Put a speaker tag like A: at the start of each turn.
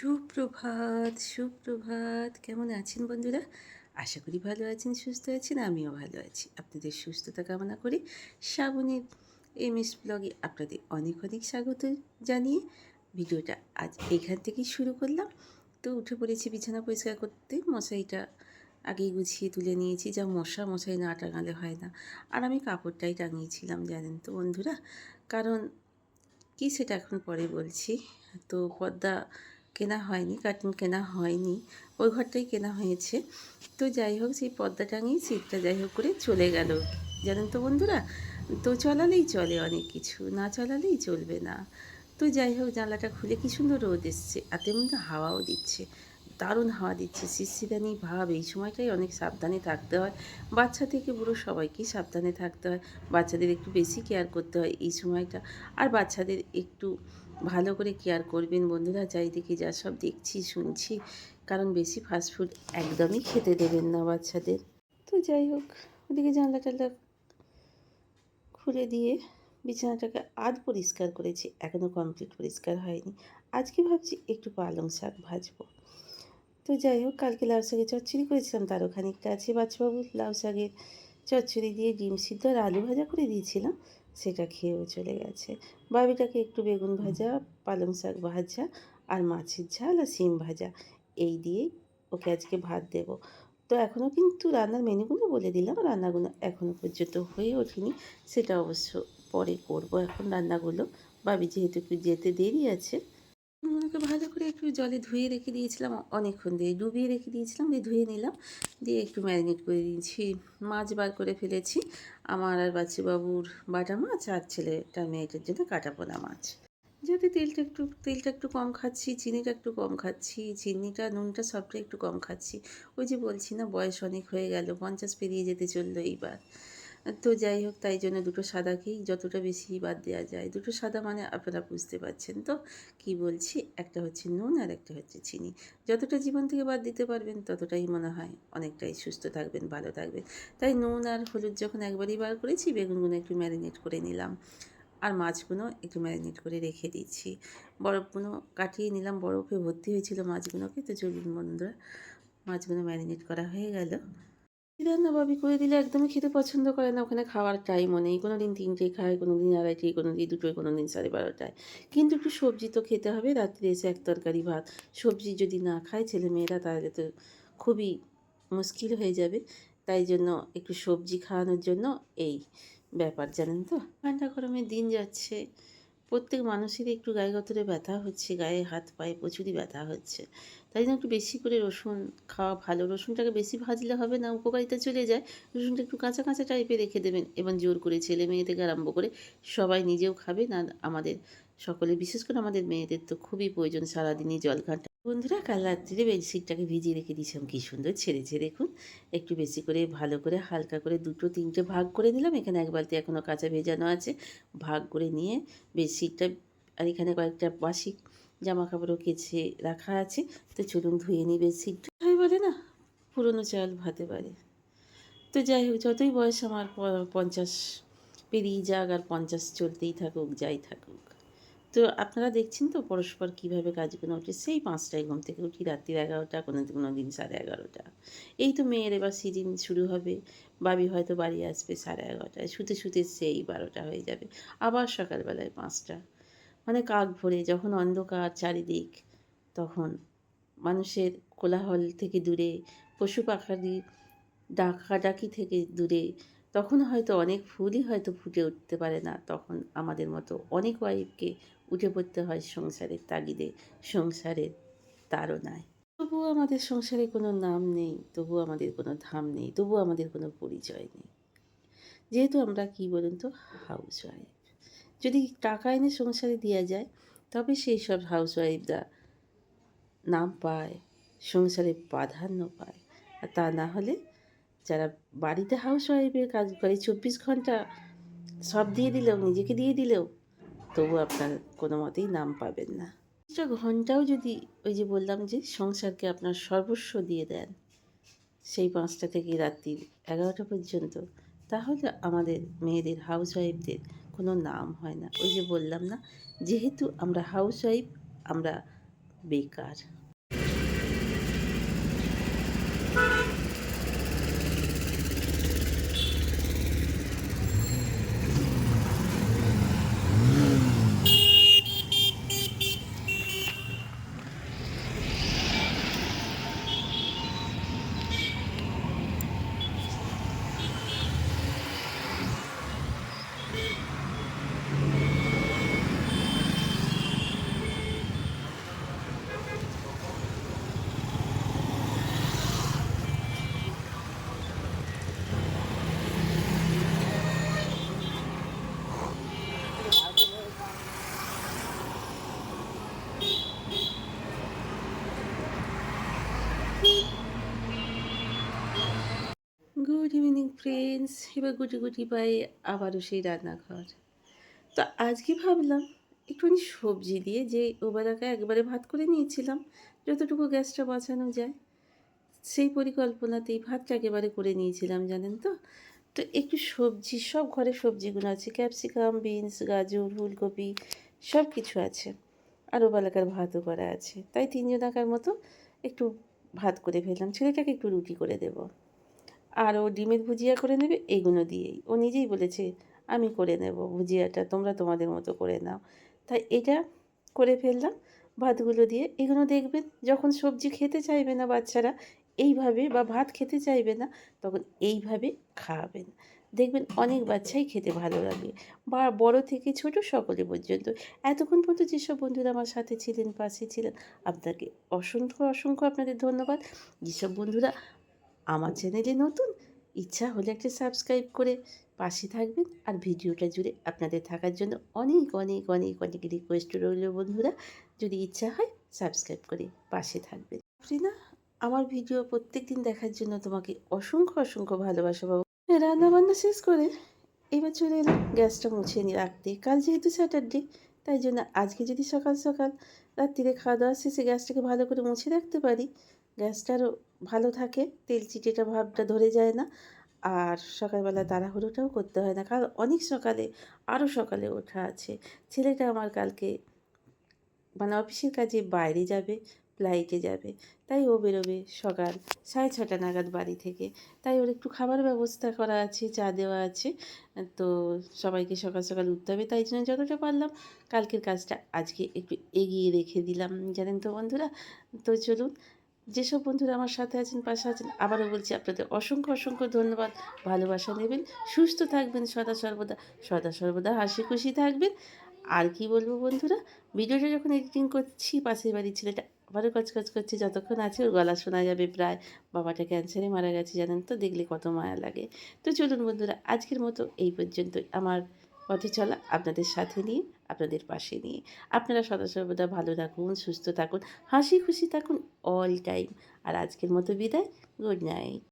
A: সুপ্রভাত, সুপ্রভাত। কেমন আছেন বন্ধুরা? আশা করি ভালো আছেন, সুস্থ আছেন। আমিও ভালো আছি। আপনাদের সুস্থতা কামনা করি। শ্রাবণীর এমএস ব্লগে আপনাদের অনেক অনেক স্বাগত জানিয়ে ভিডিওটা আজ এখান থেকেই শুরু করলাম। তো উঠে পড়েছি বিছানা পরিষ্কার করতে। মশারিটা আগেই গুছিয়ে তুলে নিয়েছি। যা মশা, মশারি না টাঙালে হয় না। আর আমি কাপড়টাই টাঙিয়েছিলাম জানেন তো বন্ধুরা। কারণ কি সেটা এখন পরে বলছি। তো পর্দা কেনা হয়নি, কার্টেন কেনা হয়নি, ওই ঘরটাই কেনা হয়েছে। তো যাই হোক সেই পর্দা টাঙিয়ে শীতটা যাই হোক করে চলে গেল জানেন তো বন্ধুরা। তো চলালেই চলে অনেক কিছু, না চালালেই চলবে না। তো যাই হোক জানলাটা খুলে কি সুন্দর রোদ এসছে, আর তেমনি হাওয়াও দিচ্ছে, দারুণ হাওয়া দিচ্ছে, শিরশিরানি ভাব। এই সময়টাই অনেক সাবধানে থাকতে হয়, বাচ্চা থেকে বুড়ো সবাইকেই সাবধানে থাকতে হয়। বাচ্চাদের একটু বেশি কেয়ার করতে হয় এই সময়টা। আর বাচ্চাদের একটু ভালো করে কেয়ার করবেন বন্ধুরা। চারিদিকে যা সব দেখছি শুনছি, কারণ বেশি ফাস্টফুড একদমই খেতে দেবেন না বাচ্চাদের। তো যাই হোক, ওদিকে জানলা টানলা খুলে দিয়ে বিছানাটাকে আধ পরিষ্কার করেছি, এখনও কমপ্লিট পরিষ্কার হয়নি। আজকে ভাবছি একটু পালং শাক ভাজবো। তো যাই হোক, কালকে লাউ শাকের চচ্চড়ি করেছিলাম, তারও খানিকটা আছে। বাচ্চাবাবু লাউ শাকের চচ্চড়ি দিয়ে ডিম সিদ্ধ আর আলু ভাজা করে দিয়েছিলাম, সেটা খেয়েও চলে গেছে। বাবিটাকে একটু বেগুন ভাজা, পালং শাক ভাজা আর মাছের ঝাল আর শিম ভাজা, এই দিয়েই ওকে আজকে ভাত দেব। তো এখনও কিন্তু রান্নার মেনুগুলো বলে দিলাম, রান্নাগুলো এখনও পর্যন্ত হয়ে ওঠেনি, সেটা অবশ্য পরে করব। এখন রান্নাগুলো বাবি যেহেতু একটু যেতে দেরি আছে, ওকে ভালো করে একটু জলে ধুয়ে রেখে দিয়েছিলাম, অনেকক্ষণ দিয়ে ডুবিয়ে রেখে দিয়েছিলাম, দিয়ে ধুয়ে নিলাম, দিয়ে একটু ম্যারিনেট করে দিয়েছি। মাছ বার করে ফেলেছি, আমার আর বাচ্চাবাবুর বাটা মাছ, আর ছেলেটার মেয়েটার জন্য কাটা পোনা মাছ। যাতে তেলটা একটু কম খাচ্ছি, চিনিটা একটু কম খাচ্ছি, চিনিটা নুনটা সবটা একটু কম খাচ্ছি। ওই যে বলছি না, বয়স অনেক হয়ে গেল, 50 পেরিয়ে যেতে চললো এইবার। তো যাই হোক, তাই জন্য দুটো সাদাকেই যতটা বেশি বাদ দেওয়া যায়। দুটো সাদা মানে আপনারা বুঝতে পারছেন তো কী বলছি। একটা হচ্ছে নুন আর একটা হচ্ছে চিনি। যতটা জীবন থেকে বাদ দিতে পারবেন ততটাই মনে হয় অনেকটাই সুস্থ থাকবেন, ভালো থাকবেন। তাই নুন আর হলুদ যখন একবারই বার করেছি, বেগুনগুলো একটু ম্যারিনেট করে নিলাম, আর মাছগুলো একটু ম্যারিনেট করে রেখে দিচ্ছি। বরফগুলো কাটিয়ে নিলাম, বরফে ভর্তি হয়েছিল মাছগুলোকে। তো চলুন বন্ধুরা, মাছগুলো ম্যারিনেট করা হয়ে গেল। রান্না বাবি করে দিলে একদমই খেতে পছন্দ করে না, ওখানে খাওয়ার টাইমও নেই। কোনো দিন 3টে খায়, কোনো দিন 2:30, কোনো দিন 2টোয়, কোনো দিন 12:30টায়। কিন্তু একটু সবজি তো খেতে হবে, রাত্রে এসে এক তরকারি ভাত। সবজি যদি না খায় ছেলেমেয়েরা, তাহলে তো খুবই মুশকিল হয়ে যাবে। তাই জন্য একটু সবজি খাওয়ানোর জন্য এই ব্যাপার জানেন তো। ঠান্ডা গরমের দিন যাচ্ছে, প্রত্যেক মানুষেরই একটু গায়ে গতরে ব্যথা হচ্ছে, গায়ে হাত পায়ে প্রচুরই ব্যথা হচ্ছে। তাই জন্য একটু বেশি করে রসুন খাওয়া ভালো। রসুনটাকে বেশি ভাজলে হবে না, উপকারিতা চলে যায়। রসুনটা একটু কাঁচা কাঁচা টাইপের রেখে দেবেন, এবং জোর করে ছেলে মেয়ে থেকে আরম্ভ করে সবাই নিজেও খাবেন। আর আমাদের সকলে, বিশেষ করে আমাদের মেয়েদের তো খুবই প্রয়োজন সারাদিনই জল ঘাঁটা। বন্ধুরা, কাল রাত্রিরে বেডশিটটাকে ভিজিয়ে রেখে দিয়েছিলাম, কী সুন্দর ছেড়েছে দেখুন। একটু বেশি করে ভালো করে হালকা করে 2-3টে ভাগ করে নিলাম। এখানে এক বালতি এখনও কাঁচা ভেজানো আছে, ভাগ করে নিয়ে বেডশিটটা, আর এখানে কয়েকটা বাসি জামা কাপড়ও কেচে রাখা আছে। তো চলুন ধুয়ে নিই বেডশিটটা। তাই বলে না, পুরনো চাল ভাতে পারে। তো যাই হোক, যতই বয়স আমার 50 পেরিয়ে যাক, আর 50 চলতেই থাকুক, যাই থাকুক। তো আপনারা দেখছেন তো পরস্পর কীভাবে কাজগুলো ওঠে। সেই 5টায় ঘুম থেকে উঠি, রাত্রির 11টা, কোনো দিন 11:30। এই তো মেয়ের এবার সিজন শুরু হবে, বাবি হয়তো বাড়ি আসবে 11:30টায়, শুতে শুতে সেই 12টা হয়ে যাবে। আবার সকালবেলায় 5টা, মানে কাক ভোরে যখন অন্ধকার চারিদিক, তখন মানুষের কোলাহল থেকে দূরে, পশু পাখির ডাকাডাকি থেকে দূরে, তখন হয়তো অনেক ফুলই হয়তো ফুটে উঠতে পারে না। তখন আমাদের মতো অনেক ওয়াইফকে উঠে পড়তে হয় সংসারের তাগিদে, সংসারের তাড়নায়। তবুও আমাদের সংসারে কোনো নাম নেই, তবুও আমাদের কোনো ধাম নেই, তবুও আমাদের কোনো পরিচয় নেই, যেহেতু আমরা কী বলুন তো, হাউসওয়াইফ। যদি টাকা এনে সংসারে দেওয়া যায়, তবে সেই সব হাউসওয়াইফরা নাম পায়, সংসারে প্রাধান্য পায়। আর তা না হলে, যারা বাড়িতে হাউসওয়াইফের কাজ করে 24 ঘন্টা সব দিয়ে দিলেও, নিজেকে দিয়ে দিলেও, তবু আপনার কোনো মতেই নাম পাবেন না। 5টা ঘন্টাও যদি, ওই যে বললাম যে সংসারকে আপনার সর্বস্ব দিয়ে দেন, সেই 5টা থেকে রাত্রির 11টা পর্যন্ত, তাহলে আমাদের মেয়েদের হাউসওয়াইফদের কোনো নাম হয় না। ওই যে বললাম না, যেহেতু আমরা হাউসওয়াইফ, আমরা বেকার। গুড ইভিনিং ফ্রেন্ডস, এবার গুটি গুটি পায়ে আবারও সেই রান্নাঘর। তো আজকে ভাবলাম একটুখানি সবজি দিয়ে, যে ওবেলাকে একবারে ভাত করে নিয়েছিলাম, যতটুকু গ্যাসটা বাঁচানো যায় সেই পরিকল্পনাতেই ভাতটা একেবারে করে নিয়েছিলাম, জানেন তো। তো একটু সবজি, সব ঘরে সবজিগুলো আছে, ক্যাপসিকাম, বিনস, গাজর, ফুলকপি সব কিছু আছে, আর ওবেলাকার ভাতও করা আছে। তাই তিনজনাকার মতো একটু ভাত করে ফেললাম, ছেলেটাকে একটু রুটি করে দেবো। আর ও ডিমের ভুজিয়া করে নেবে এগুলো দিয়েই। ও নিজেই বলেছে আমি করে নেব ভুজিয়াটা, তোমরা তোমাদের মতো করে নাও। তাই এটা করে ফেললাম ভাতগুলো দিয়ে। এগুলো দেখবেন যখন সবজি খেতে চাইবে না বাচ্চারা এইভাবে, বা ভাত খেতে চাইবে না, তখন এইভাবে খাওয়াবেন। দেখবেন অনেক বাচ্চাই খেতে ভালো লাগে, বা বড় থেকে ছোট সকলে পর্যন্ত। এতক্ষণ পর্যন্ত যেসব বন্ধুরা আমার সাথে ছিলেন, পাশে ছিলেন, আপনাকে অসংখ্য অসংখ্য আপনাদের ধন্যবাদ। যেসব বন্ধুরা আমার চ্যানেলে নতুন, ইচ্ছা হলে একটা সাবস্ক্রাইব করে পাশে থাকবেন। আর ভিডিওটা জুড়ে আপনাদের থাকার জন্য অনেক অনেক অনেক অনেক রিকোয়েস্ট রইল বন্ধুরা, যদি ইচ্ছা হয় সাবস্ক্রাইব করে পাশে থাকবেন। না, আমার ভিডিও প্রত্যেক দিন দেখার জন্য তোমাকে অসংখ্য অসংখ্য ভালোবাসা পাবো। রান্না বান্না শেষ করে এবার চলে এলাম গ্যাসটা মুছে নিয়ে রাখতে। কাল যেহেতু স্যাটারডে, তাই জন্য আজকে যদি সকাল সকাল রাত্রিরে খাওয়া দাওয়া শেষে গ্যাসটাকে ভালো করে মুছে রাখতে পারি, গ্যাসটা আরও ভালো থাকে, তেল চিটেটা ভাবটা ধরে যায় না। আর সকালবেলা তাড়াহুড়োটাও করতে হয় না, কারণ অনেক সকালে, আরও সকালে ওঠা আছে। ছেলেটা আমার কালকে মানে অফিসের কাজে বাইরে যাবে, ফ্লাইটে যাবে, তাই ও বেরোবে সকাল 6:30 নাগাদ বাড়ি থেকে। তাই ওর একটু খাবার ব্যবস্থা করা আছে, চা দেওয়া আছে। তো সবাইকে সকাল সকাল উঠতে হবে, তাই জন্য যতটা পারলাম কালকের কাজটা আজকে একটু এগিয়ে রেখে দিলাম, জানেন তো বন্ধুরা। তো চলুন, যেসব বন্ধুরা আমার সাথে আছেন, পাশে আছেন, আবারও বলছি আপনাদের অসংখ্য অসংখ্য ধন্যবাদ। ভালোবাসা নেবেন, সুস্থ থাকবেন সদা সর্বদা, সদা সর্বদা হাসি খুশি থাকবেন। আর কি বলবো বন্ধুরা, ভিডিওটা যখন এডিটিং করছি, পাশের বাড়ির ছেলেটা আবারও কচকচ করছে, যতক্ষণ আছে ওর গলা শোনা যাবে প্রায়। বাবাটা ক্যান্সারে মারা গেছে, জানেন তো, দেখলে কত মায়া লাগে। তো চলুন বন্ধুরা, আজকের মতো এই পর্যন্তই। আমার পথে চলা আপনাদের সাথে নিয়ে, আপনাদের পাশে নিয়ে। আপনারা সদা সর্বদা ভালো থাকুন, সুস্থ থাকুন, হাসি খুশি থাকুন অল টাইম। আর আজকের মতো বিদায়, গুড নাইট।